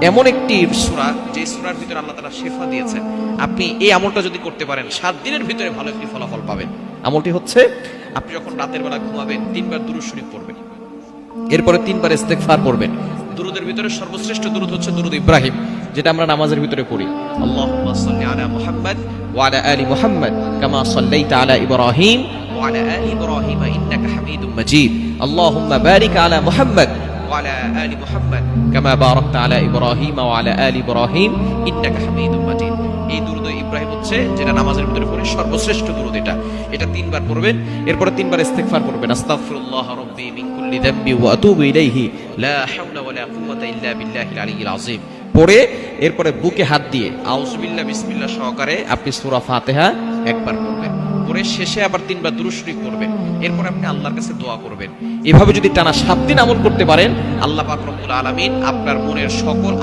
এমন একটি সূরা যে সূরার ভিতরে আল্লাহ তাআলা শিফা দিয়েছেন। আপনি এই আমলটা যদি করতে পারেন 7 দিনের ভিতরে ভালো একটি ফলাফল পাবেন। আমলটি হচ্ছে, আপনি যখন রাতের বেলা ঘুমাবেন 3 বার দুরূদ শরীফ পড়বেন, এরপরে 3 বার ইস্তেগফার পড়বেন। দুরূদের ভিতরে সর্বশ্রেষ্ঠ দুরূদ হচ্ছে দুরূদ ইব্রাহিম, যেটা আমরা নামাজের ভিতরে পড়ি। আল্লাহুম্মা সাল্লি আলা মুহাম্মাদ ওয়া আলা আলি মুহাম্মাদ কামা সাল্লাইতা আলা ইব্রাহিম ওয়া আলা আলি ইব্রাহিম ইন্নাকা হামিদুম মাজিদ। আল্লাহুম্মা বারিক আলা মুহাম্মাদ ওয়া আলা আলি মুহাম্মাদ কামা বারাকতা আলা ইব্রাহিম ওয়া আলা আলি ইব্রাহিম ইন্নাকা হামিদুম মাজিদ। এই দুরূদ ইব্রাহিম হচ্ছে যেটা নামাজের ভিতরে পড়ি, সর্বশ্রেষ্ঠ দুরূদ এটা 3 বার পড়বেন। এরপরে 3 বার ইস্তিগফার পড়বেন, আস্তাগফিরুল্লাহ রাব্বি মিন কুল্লি যামবি ওয়া আতুবু ইলাইহি লা হাওলা ওয়ালা কুওয়াতা ইল্লা বিল্লাহিল আলিয়্যিল আযীম পড়ে এরপরে বুকে হাত দিয়ে আউযুবিল্লাহ বিসমিল্লাহ সহকারে আপনি সূরা ফাতিহা একবার পড়বেন, পড়ে শেষে আবার 3 বার দুরূদ শরীফ পড়বেন। এরপর আপনি আল্লাহর কাছে দোয়া করবেন। এভাবে যদি টানা 7 দিন আমল করতে পারেন, আল্লাহ পাক রব্বুল আলামিন আপনার মনের সকল